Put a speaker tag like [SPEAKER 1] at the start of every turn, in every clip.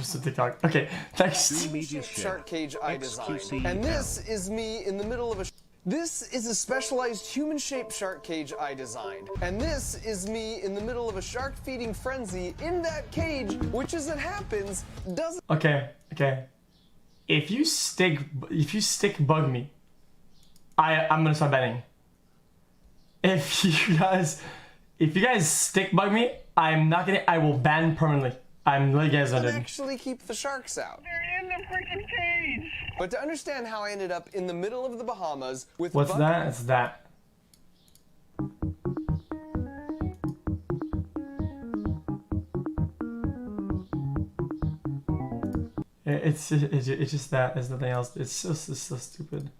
[SPEAKER 1] post a TikTok. Okay, next.
[SPEAKER 2] Shark cage I designed. And this is me in the middle of a... This is a specialized human-shaped shark cage I designed. And this is me in the middle of a shark feeding frenzy in that cage, which as it happens, doesn't...
[SPEAKER 1] Okay. If you stick bug me, I'm gonna start betting. If you guys stick bug me, I will ban permanently. I'm letting you guys know.
[SPEAKER 2] Actually keep the sharks out.
[SPEAKER 3] They're in the freaking cage.
[SPEAKER 2] But to understand how I ended up in the middle of the Bahamas with...
[SPEAKER 1] What's that? It's that. It's just that. There's nothing else. It's so stupid.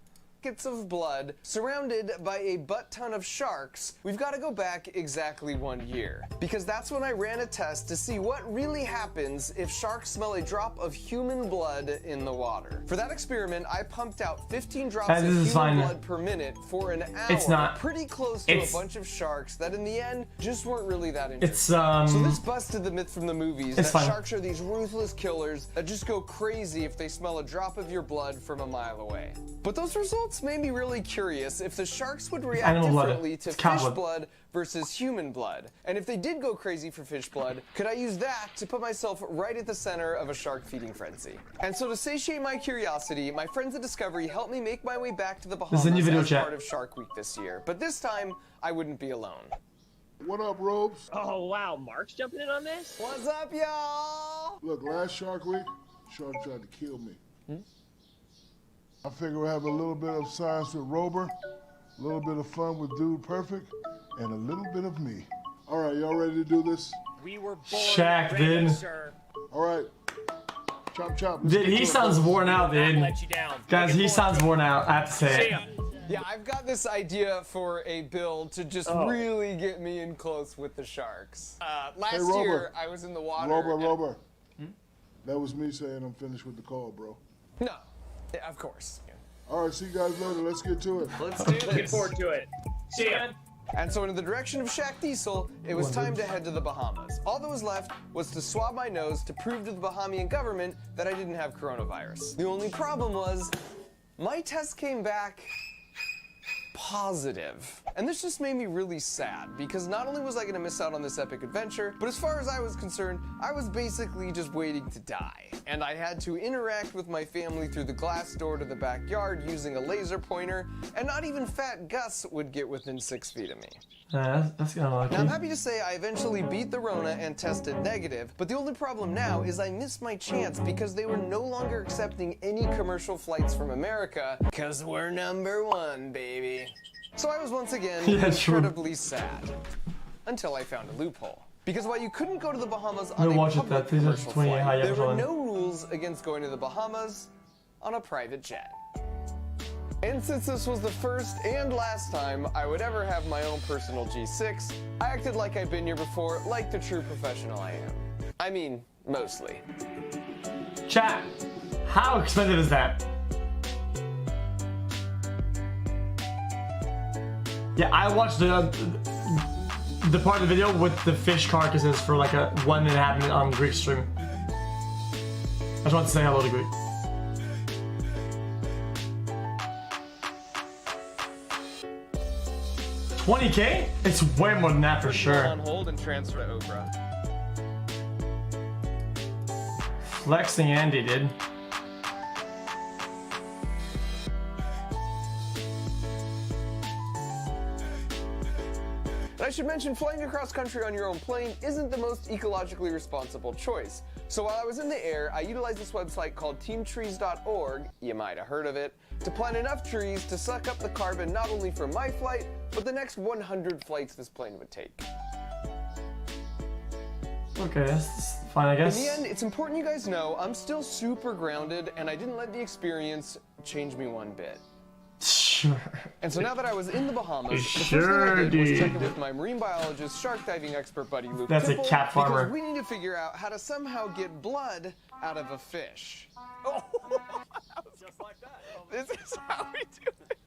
[SPEAKER 2] Of blood surrounded by a butt ton of sharks, we've got to go back exactly 1 year, because that's when I ran a test to see what really happens if sharks smell a drop of human blood in the water. For that experiment, I pumped out 15 drops of human blood per minute for an hour.
[SPEAKER 1] It's not
[SPEAKER 2] pretty close to a bunch of sharks that in the end just weren't really that interesting.
[SPEAKER 1] It's
[SPEAKER 2] So this busted the myth from the movies that sharks are these ruthless killers that just go crazy if they smell a drop of your blood from a mile away. But those results made me really curious if the sharks would react differently to fish blood versus human blood. And if they did go crazy for fish blood, could I use that to put myself right at the center of a shark feeding frenzy? And so to satiate my curiosity, my friends at Discovery helped me make my way back to the Bahamas as part of Shark Week this year. But this time, I wouldn't be alone.
[SPEAKER 4] What up, Robes?
[SPEAKER 3] Oh, wow. Mark's jumping in on this?
[SPEAKER 2] What's up, y'all?
[SPEAKER 4] Look, last Shark Week, Shark tried to kill me. I figure we'll have a little bit of science with Rober, a little bit of fun with Dude Perfect, and a little bit of me. All right, y'all ready to do this?
[SPEAKER 3] We were born
[SPEAKER 1] Shaq,
[SPEAKER 3] ready,
[SPEAKER 1] dude.
[SPEAKER 3] sir.
[SPEAKER 4] All right. Chop, chop.
[SPEAKER 1] Dude, he sounds worn out, dude.
[SPEAKER 3] Let you down.
[SPEAKER 1] Guys, he sounds worn out. I have to say it.
[SPEAKER 2] Yeah, I've got this idea for a build to just really get me in close with the sharks. Last year, I was in the water.
[SPEAKER 4] Rober. That was me saying I'm finished with the call, bro.
[SPEAKER 2] No. Yeah, of course.
[SPEAKER 4] All right, see you guys later. Let's get to it.
[SPEAKER 2] Let's do this.
[SPEAKER 3] Looking forward to it. See ya.
[SPEAKER 2] And so in the direction of Shaq Diesel, it was time to head to the Bahamas. All that was left was to swab my nose to prove to the Bahamian government that I didn't have coronavirus. The only problem was, my test came back positive. And this just made me really sad, because not only was I gonna miss out on this epic adventure, but as far as I was concerned, I was basically just waiting to die. And I had to interact with my family through the glass door to the backyard using a laser pointer, and not even Fat Gus would get within 6 feet of me.
[SPEAKER 1] That's kind of lucky.
[SPEAKER 2] Now, I'm happy to say I eventually beat the Rona and tested negative, but the only problem now is I missed my chance because they were no longer accepting any commercial flights from America, because we're #1, baby. So I was once again incredibly sad, until I found a loophole. Because while you couldn't go to the Bahamas on a public commercial flight, there were no rules against going to the Bahamas on a private jet. And since this was the first and last time I would ever have my own personal G6, I acted like I'd been here before, like the true professional I am. I mean, mostly.
[SPEAKER 1] Chat, how expensive is that? Yeah, I watched the part of the video with the fish carcasses for like a 1.5 minute on Greek stream. I just want to say hello to Greek. $20K? It's way more than that for sure.
[SPEAKER 2] On hold and transfer to Oprah.
[SPEAKER 1] Flexing Andy, dude.
[SPEAKER 2] And I should mention, flying across country on your own plane isn't the most ecologically responsible choice. So while I was in the air, I utilized this website called teamtrees.org, you might have heard of it, to plant enough trees to suck up the carbon not only from my flight, but the next 100 flights this plane would take.
[SPEAKER 1] Okay, that's fine, I guess.
[SPEAKER 2] In the end, it's important you guys know I'm still super grounded, and I didn't let the experience change me one bit.
[SPEAKER 1] Sure.
[SPEAKER 2] And so now that I was in the Bahamas, the first thing I did was check in with my marine biologist, shark diving expert buddy Luke.
[SPEAKER 1] That's a cat farmer.
[SPEAKER 2] Because we need to figure out how to somehow get blood out of a fish. Oh,
[SPEAKER 3] Just like that.
[SPEAKER 2] this is how we do it.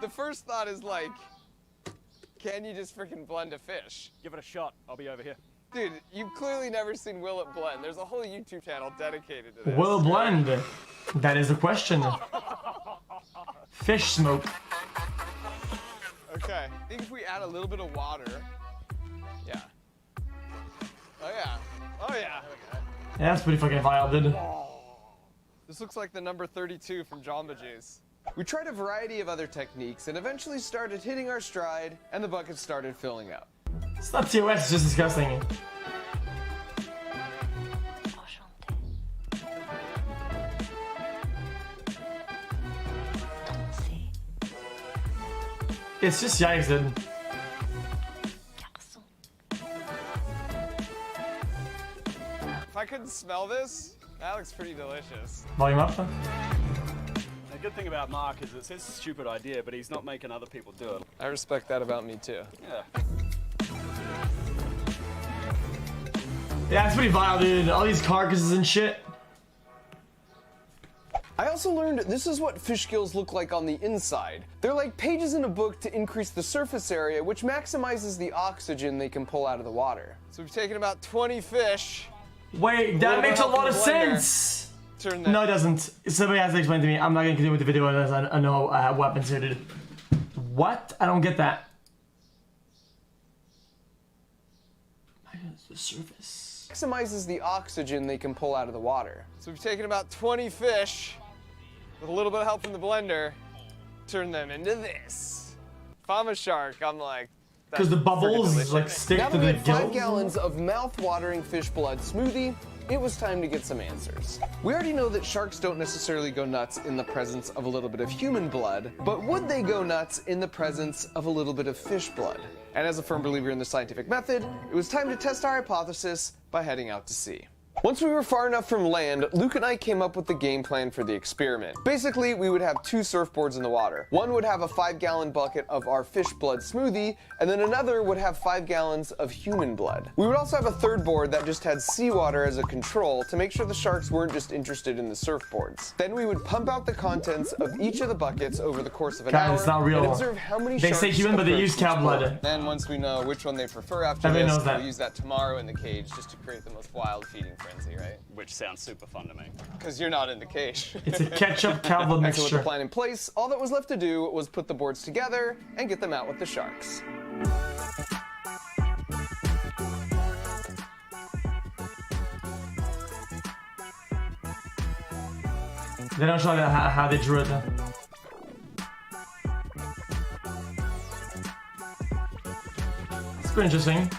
[SPEAKER 2] The first thought is like, can you just freaking blend a fish?
[SPEAKER 3] Give it a shot. I'll be over here.
[SPEAKER 2] Dude, you've clearly never seen Will It Blend. There's a whole YouTube channel dedicated to this.
[SPEAKER 1] Will it blend? That is the question. Fish smoke.
[SPEAKER 2] Okay, I think if we add a little bit of water. Yeah. Oh yeah. Oh yeah. Okay.
[SPEAKER 1] Yeah, that's pretty fucking vile, dude.
[SPEAKER 2] This looks like the number 32 from Jamba Juice. We tried a variety of other techniques and eventually started hitting our stride, and the bucket started filling up.
[SPEAKER 1] It's not TOS, it's just disgusting. It's just yikes, dude.
[SPEAKER 2] If I couldn't smell this, that looks pretty delicious.
[SPEAKER 1] Volume up.
[SPEAKER 5] The good thing about Mark is it's his stupid idea, but he's not making other people do it.
[SPEAKER 2] I respect that about me too.
[SPEAKER 5] Yeah.
[SPEAKER 1] Yeah, it's pretty vile, dude. All these carcasses and shit.
[SPEAKER 2] I also learned this is what fish gills look like on the inside. They're like pages in a book to increase the surface area, which maximizes the oxygen they can pull out of the water. So we've taken about 20 fish.
[SPEAKER 1] Wait, that makes a lot of sense.
[SPEAKER 2] Turn that.
[SPEAKER 1] No, it doesn't. Somebody has to explain to me. I'm not gonna continue with the video unless I know I have weapons here, dude. What? I don't get that. The surface.
[SPEAKER 2] Maximizes the oxygen they can pull out of the water. So we've taken about 20 fish, with a little bit of help from the blender, turn them into this. If I'm a shark, I'm like,
[SPEAKER 1] Because the bubbles
[SPEAKER 2] delicious.
[SPEAKER 1] like stick
[SPEAKER 2] now
[SPEAKER 1] to
[SPEAKER 2] that we
[SPEAKER 1] the
[SPEAKER 2] had 5
[SPEAKER 1] gills.
[SPEAKER 2] gallons of mouth-watering fish blood smoothie, it was time to get some answers. We already know that sharks don't necessarily go nuts in the presence of a little bit of human blood, but would they go nuts in the presence of a little bit of fish blood? And as a firm believer in the scientific method, it was time to test our hypothesis by heading out to sea. Once we were far enough from land, Luke and I came up with the game plan for the experiment. Basically, we would have 2 surfboards in the water. One would have a 5-gallon bucket of our fish blood smoothie, and then another would have 5 gallons of human blood. We would also have a third board that just had seawater as a control to make sure the sharks weren't just interested in the surfboards. Then we would pump out the contents of each of the buckets over the course of an hour
[SPEAKER 1] Guys, it's not real.
[SPEAKER 2] and observe how many
[SPEAKER 1] They
[SPEAKER 2] sharks
[SPEAKER 1] say human, but they use
[SPEAKER 2] approach
[SPEAKER 1] cow
[SPEAKER 2] each
[SPEAKER 1] blood.
[SPEAKER 2] board. Then once we know which one they prefer after
[SPEAKER 1] Everybody
[SPEAKER 2] this,
[SPEAKER 1] knows that.
[SPEAKER 2] we'll use that tomorrow in the cage just to create the most wild feeding frenzy, right?
[SPEAKER 5] Which sounds super fun to me.
[SPEAKER 2] Because you're not in the cage.
[SPEAKER 1] It's a ketchup cow blood
[SPEAKER 2] And so with the
[SPEAKER 1] mixture.
[SPEAKER 2] plan in place, all that was left to do was put the boards together and get them out with the sharks.
[SPEAKER 1] They don't show how they drew it. It's pretty interesting.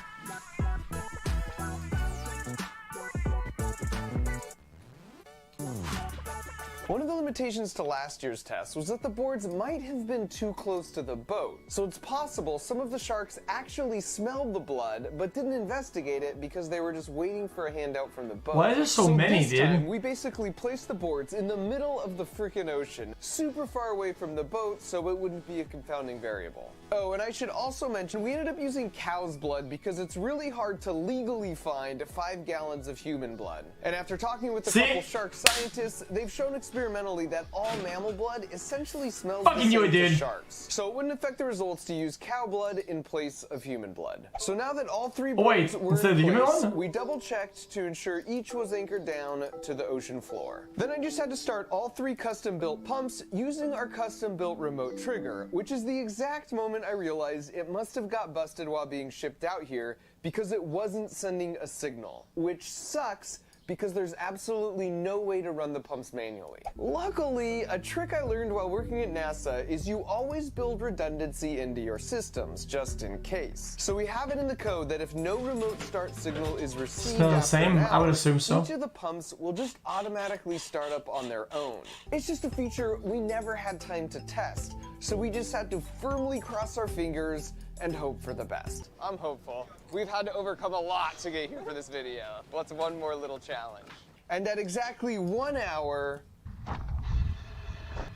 [SPEAKER 2] One of the limitations to last year's test was that the boards might have been too close to the boat. So it's possible some of the sharks actually smelled the blood, but didn't investigate it because they were just waiting for a handout from the boat.
[SPEAKER 1] Why is there so many,
[SPEAKER 2] this
[SPEAKER 1] dude?
[SPEAKER 2] time, we basically placed the boards in the middle of the freaking ocean, super far away from the boat, so it wouldn't be a confounding variable. Oh, and I should also mention, we ended up using cow's blood because it's really hard to legally find 5 gallons of human blood. And after talking with a
[SPEAKER 1] See?
[SPEAKER 2] couple shark scientists, they've shown experimentally that all mammal blood essentially smells
[SPEAKER 1] Fucking
[SPEAKER 2] the
[SPEAKER 1] knew
[SPEAKER 2] same
[SPEAKER 1] it,
[SPEAKER 2] to
[SPEAKER 1] dude.
[SPEAKER 2] sharks. So it wouldn't affect the results to use cow blood in place of human blood. So now that all 3
[SPEAKER 1] Oh, wait,
[SPEAKER 2] boards were
[SPEAKER 1] instead of the
[SPEAKER 2] in
[SPEAKER 1] human
[SPEAKER 2] place,
[SPEAKER 1] one?
[SPEAKER 2] we double checked to ensure each was anchored down to the ocean floor. Then I just had to start all 3 custom built pumps using our custom built remote trigger, which is the exact moment I realized it must have got busted while being shipped out here because it wasn't sending a signal, which sucks because there's absolutely no way to run the pumps manually. Luckily, a trick I learned while working at NASA is you always build redundancy into your systems, just in case. So we have it in the code that if no remote start signal is received
[SPEAKER 1] Still the
[SPEAKER 2] after
[SPEAKER 1] same?
[SPEAKER 2] an
[SPEAKER 1] I would
[SPEAKER 2] hour,
[SPEAKER 1] assume so.
[SPEAKER 2] each of the pumps will just automatically start up on their own. It's just a feature we never had time to test, so we just had to firmly cross our fingers and hope for the best. I'm hopeful. We've had to overcome a lot to get here for this video. What's one more little challenge? And at exactly 1 hour,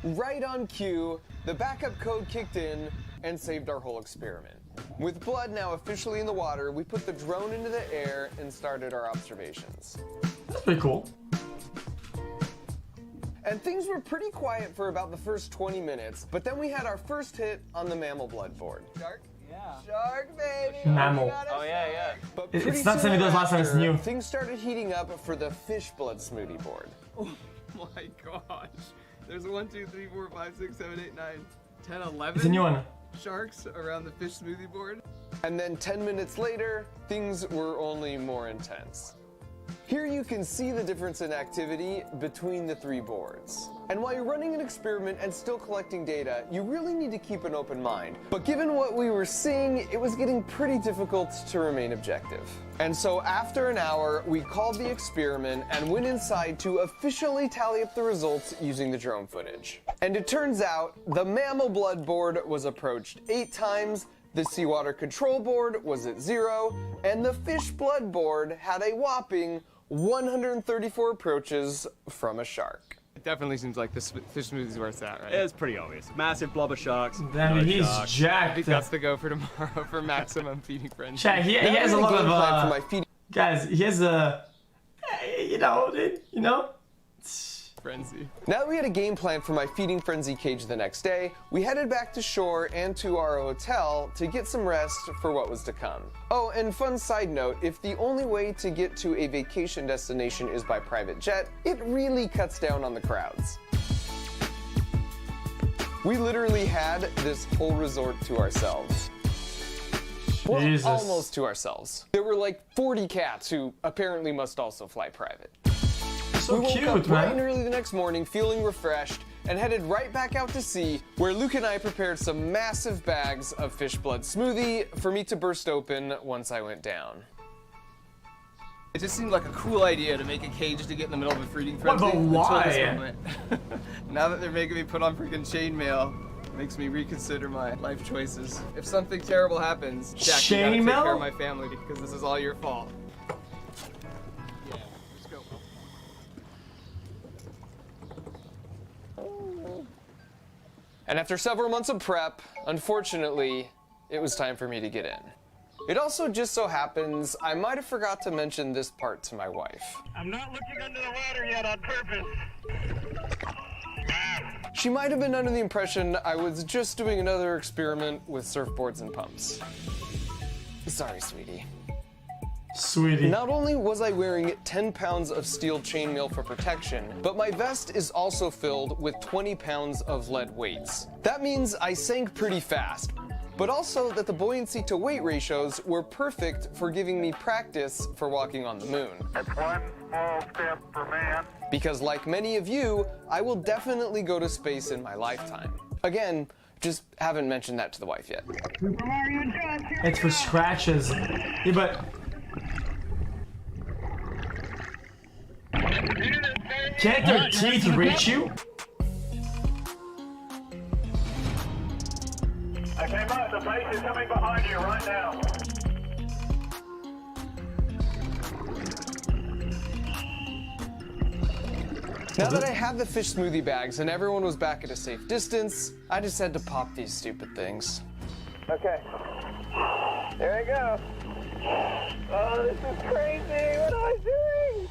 [SPEAKER 2] right on cue, the backup code kicked in and saved our whole experiment. With blood now officially in the water, we put the drone into the air and started our observations.
[SPEAKER 1] That's pretty cool.
[SPEAKER 2] And things were pretty quiet for about the first 20 minutes, but then we had our first hit on the mammal blood board. Shark? Shark baby.
[SPEAKER 1] Mammal.
[SPEAKER 2] We got a
[SPEAKER 5] Oh, yeah,
[SPEAKER 2] shark.
[SPEAKER 5] yeah.
[SPEAKER 2] But
[SPEAKER 1] It's
[SPEAKER 2] pretty
[SPEAKER 1] not
[SPEAKER 2] soon
[SPEAKER 1] something those last time, it's
[SPEAKER 2] after,
[SPEAKER 1] new.
[SPEAKER 2] Things started heating up for the fish blood smoothie board.
[SPEAKER 6] Oh my gosh. There's 1, 2, 3, 4, 5, 6, 7, 8, 9, 10, 11
[SPEAKER 1] It's a new one.
[SPEAKER 6] sharks around the fish smoothie board.
[SPEAKER 2] And then 10 minutes later, things were only more intense. Here you can see the difference in activity between the 3 boards. And while you're running an experiment and still collecting data, you really need to keep an open mind. But given what we were seeing, it was getting pretty difficult to remain objective. And so after an hour, we called the experiment and went inside to officially tally up the results using the drone footage. And it turns out the mammal blood board was approached 8 times, the seawater control board was at 0, and the fish blood board had a whopping 134 approaches from a shark.
[SPEAKER 6] It definitely seems like this fish smoothie is where it's at, right?
[SPEAKER 5] It's pretty obvious. Massive blob of sharks.
[SPEAKER 1] Damn,
[SPEAKER 5] no
[SPEAKER 1] he's
[SPEAKER 5] sharks.
[SPEAKER 6] I
[SPEAKER 1] jacked.
[SPEAKER 6] think that's the go for tomorrow for maximum feeding frenzy.
[SPEAKER 1] Chat, he
[SPEAKER 2] Now
[SPEAKER 1] has a
[SPEAKER 2] we
[SPEAKER 1] lot
[SPEAKER 2] had game plan for
[SPEAKER 1] of
[SPEAKER 2] my feeding
[SPEAKER 1] guys. He has a, you know.
[SPEAKER 6] Frenzy.
[SPEAKER 2] Now that we had a game plan for my feeding frenzy cage the next day, we headed back to shore and to our hotel to get some rest for what was to come. Oh, and fun side note, if the only way to get to a vacation destination is by private jet, it really cuts down on the crowds. We literally had this whole resort to ourselves. Well,
[SPEAKER 1] Jesus.
[SPEAKER 2] almost to ourselves. There were like 40 cats who apparently must also fly private.
[SPEAKER 1] So
[SPEAKER 2] We woke
[SPEAKER 1] cute,
[SPEAKER 2] up bright and
[SPEAKER 1] man.
[SPEAKER 2] early the next morning feeling refreshed and headed right back out to sea, where Luke and I prepared some massive bags of fish blood smoothie for me to burst open once I went down.
[SPEAKER 6] It just seemed like a cool idea to make a cage to get in the middle of a feeding
[SPEAKER 1] What,
[SPEAKER 6] frenzy.
[SPEAKER 1] but
[SPEAKER 6] until this
[SPEAKER 1] why?
[SPEAKER 6] moment. Now that they're making me put on freaking chainmail, it makes me reconsider my life choices. If something terrible happens, Jack, you gotta take
[SPEAKER 1] Chainmail?
[SPEAKER 6] care of my family because this is all your fault. Yeah, let's go.
[SPEAKER 2] And after several months of prep, unfortunately, it was time for me to get in. It also just so happens I might have forgot to mention this part to my wife.
[SPEAKER 7] I'm not looking under the water yet on purpose.
[SPEAKER 2] She might have been under the impression I was just doing another experiment with surfboards and pumps. Sorry, sweetie.
[SPEAKER 1] Sweetie.
[SPEAKER 2] Not only was I wearing 10 pounds of steel chainmail for protection, but my vest is also filled with 20 pounds of lead weights. That means I sank pretty fast, but also that the buoyancy to weight ratios were perfect for giving me practice for walking on the moon.
[SPEAKER 7] That's one small step for man.
[SPEAKER 2] Because like many of you, I will definitely go to space in my lifetime. Again, just haven't mentioned that to the wife yet.
[SPEAKER 7] Super Mario Josh, here
[SPEAKER 1] It's for scratches. Yeah, but can't their teeth reach you?
[SPEAKER 7] Okay, Mark, the base is coming behind you right now.
[SPEAKER 2] Now that I have the fish smoothie bags and everyone was back at a safe distance, I just had to pop these stupid things.
[SPEAKER 7] Okay. There I go. Oh, this is crazy. What am I doing?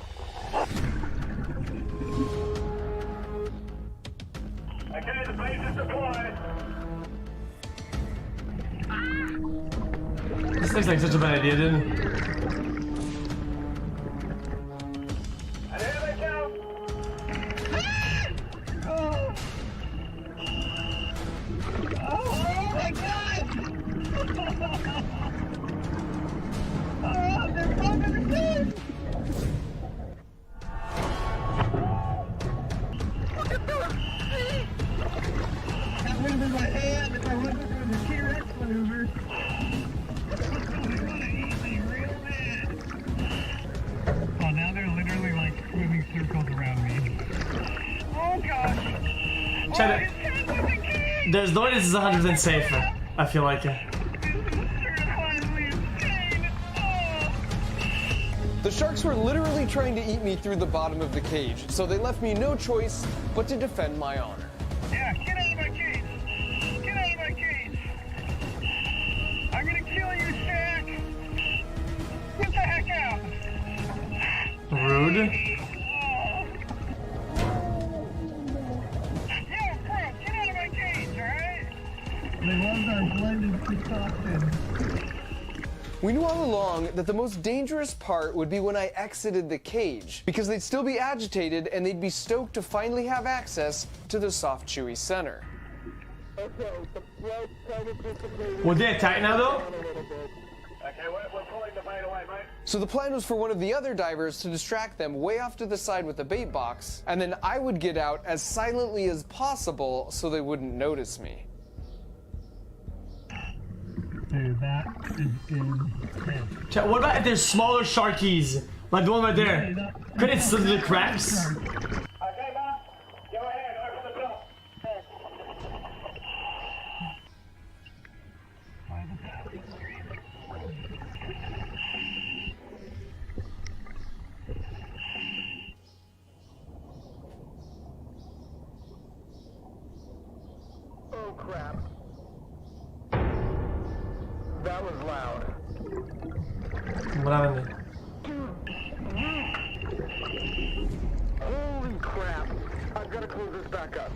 [SPEAKER 7] Okay, the base is deployed.
[SPEAKER 1] This looks like such a bad idea, didn't it?
[SPEAKER 7] And here they come. Oh my God! Oh, they're bumping the thing! Look at those feet! That would have been my hand if I wasn't doing the T-Rex maneuver. They're gonna eat me real bad. Oh, now they're literally like swimming circles around me. Oh gosh!
[SPEAKER 1] Chat, there's no way this is 100% safe. I feel like it.
[SPEAKER 2] The sharks were literally trying to eat me through the bottom of the cage, so they left me no choice but to defend my honor.
[SPEAKER 7] Yeah, get out of my cage! Get out of my cage! I'm gonna kill you, Shaq! Get the heck out!
[SPEAKER 1] Rude.
[SPEAKER 7] Yo, bro, get out of my cage, alright? They was our blended concoction.
[SPEAKER 2] We knew all along that the most dangerous part would be when I exited the cage, because they'd still be agitated and they'd be stoked to finally have access to the soft, chewy center.
[SPEAKER 1] Will they attack now though?
[SPEAKER 3] Okay, we're pulling the bait away, mate.
[SPEAKER 2] So the plan was for one of the other divers to distract them way off to the side with the bait box, and then I would get out as silently as possible so they wouldn't notice me.
[SPEAKER 7] Dude, that is insane.
[SPEAKER 1] Chat, what about if there's smaller sharkies? Like the one right there. Could it slip through the cracks?
[SPEAKER 3] Okay, Mark, go ahead, open the door.
[SPEAKER 7] Oh crap. That was loud.
[SPEAKER 1] What happened?
[SPEAKER 7] Holy crap. I've got to close this back up.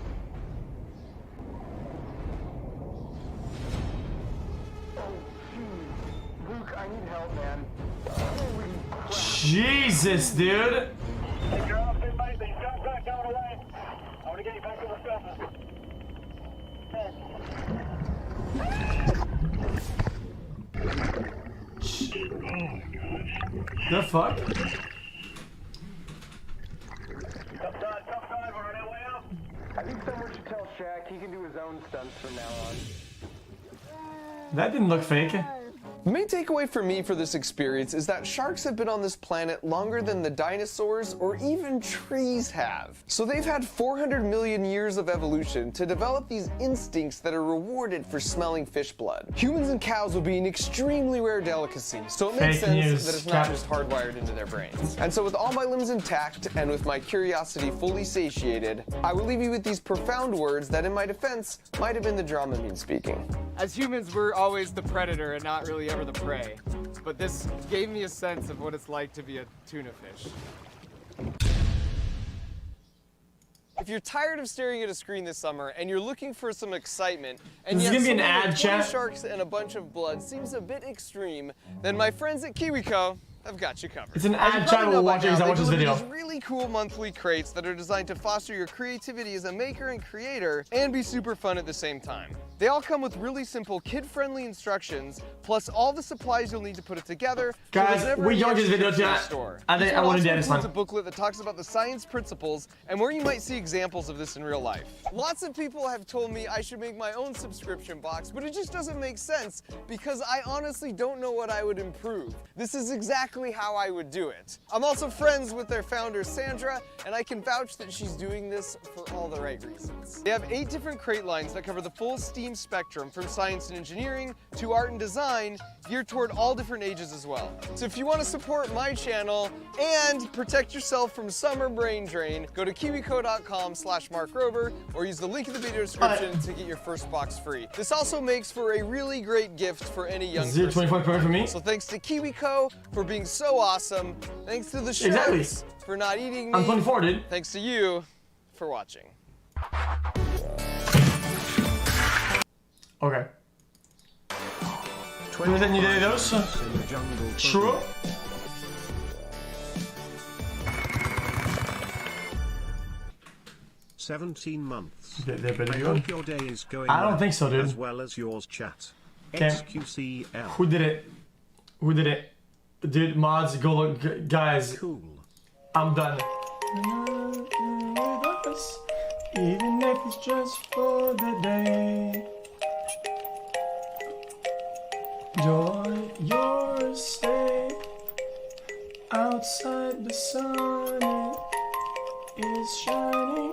[SPEAKER 7] Oh, jeez. Luke, I need help, man. Holy crap.
[SPEAKER 1] Jesus, dude.
[SPEAKER 3] You're off, mate. These guns aren't going away. I want to get you back to the surface.
[SPEAKER 1] The fuck?
[SPEAKER 3] Top side, we're on our way out.
[SPEAKER 7] I think someone should tell Shaq he can do his own stunts from now on.
[SPEAKER 1] That didn't look fake.
[SPEAKER 2] The main takeaway for me for this experience is that sharks have been on this planet longer than the dinosaurs or even trees have. So they've had 400 million years of evolution to develop these instincts that are rewarded for smelling fish blood. Humans and cows would be an extremely rare delicacy, so it makes
[SPEAKER 1] Fake
[SPEAKER 2] sense
[SPEAKER 1] news,
[SPEAKER 2] that it's not
[SPEAKER 1] Cap.
[SPEAKER 2] just hardwired into their brains. And so with all my limbs intact and with my curiosity fully satiated, I will leave you with these profound words that in my defense might have been the Dramamine speaking.
[SPEAKER 6] As humans, we're always the predator and not really ever the prey. But this gave me a sense of what it's like to be a tuna fish.
[SPEAKER 2] If you're tired of staring at a screen this summer and you're looking for some excitement, and
[SPEAKER 1] This is
[SPEAKER 2] yet
[SPEAKER 1] gonna be an
[SPEAKER 2] something
[SPEAKER 1] ad,
[SPEAKER 2] with 20
[SPEAKER 1] chat.
[SPEAKER 2] sharks and a bunch of blood seems a bit extreme, then my friends at KiwiCo have got you covered.
[SPEAKER 1] It's an
[SPEAKER 2] As you
[SPEAKER 1] ad,
[SPEAKER 2] probably
[SPEAKER 1] chat.
[SPEAKER 2] know
[SPEAKER 1] We'll
[SPEAKER 2] by
[SPEAKER 1] watch it
[SPEAKER 2] now,
[SPEAKER 1] because I
[SPEAKER 2] they
[SPEAKER 1] watched this
[SPEAKER 2] deliver
[SPEAKER 1] video.
[SPEAKER 2] these really cool monthly crates that are designed to foster your creativity as a maker and creator and be super fun at the same time. They all come with really simple kid-friendly instructions, plus all the supplies you'll need to put it together. so
[SPEAKER 1] Guys,
[SPEAKER 2] there's never
[SPEAKER 1] we
[SPEAKER 2] any
[SPEAKER 1] don't just
[SPEAKER 2] extra
[SPEAKER 1] video
[SPEAKER 2] trips in the
[SPEAKER 1] chat.
[SPEAKER 2] store.
[SPEAKER 1] I think
[SPEAKER 2] This
[SPEAKER 1] I
[SPEAKER 2] one
[SPEAKER 1] wanna do
[SPEAKER 2] also
[SPEAKER 1] this
[SPEAKER 2] includes
[SPEAKER 1] one.
[SPEAKER 2] a booklet that talks about the science principles and where you might see examples of this in real life. Lots of people have told me I should make my own subscription box, but it just doesn't make sense because I honestly don't know what I would improve. This is exactly how I would do it. I'm also friends with their founder, Sandra, and I can vouch that she's doing this for all the right reasons. They have 8 different crate lines that cover the full STEAM spectrum from science and engineering to art and design, geared toward all different ages as well. So if you want to support my channel and protect yourself from summer brain drain, go to kiwico.com/markrober or use the link in the video description to get your first box free. This also makes for a really great gift for any young
[SPEAKER 1] Is it
[SPEAKER 2] person.
[SPEAKER 1] 25 for me?
[SPEAKER 2] So thanks to KiwiCo for being so awesome. Thanks to the
[SPEAKER 1] Exactly.
[SPEAKER 2] sharks for not eating me.
[SPEAKER 1] I'm 24, dude.
[SPEAKER 2] Thanks to you for watching.
[SPEAKER 1] Okay. Was that new day dose? True.
[SPEAKER 8] 17 months.
[SPEAKER 1] They're pretty
[SPEAKER 8] I
[SPEAKER 1] good.
[SPEAKER 8] hope your day is going
[SPEAKER 1] I don't
[SPEAKER 8] well,
[SPEAKER 1] think so, dude.
[SPEAKER 8] as well as yours, chat.
[SPEAKER 1] Okay.
[SPEAKER 8] xQcOW.
[SPEAKER 1] Who did it? Who did it? Dude, mods, go look. Guys,
[SPEAKER 8] Cool.
[SPEAKER 1] I'm done. Even if it's just for the day. Enjoy your stay. Outside the sun is shining.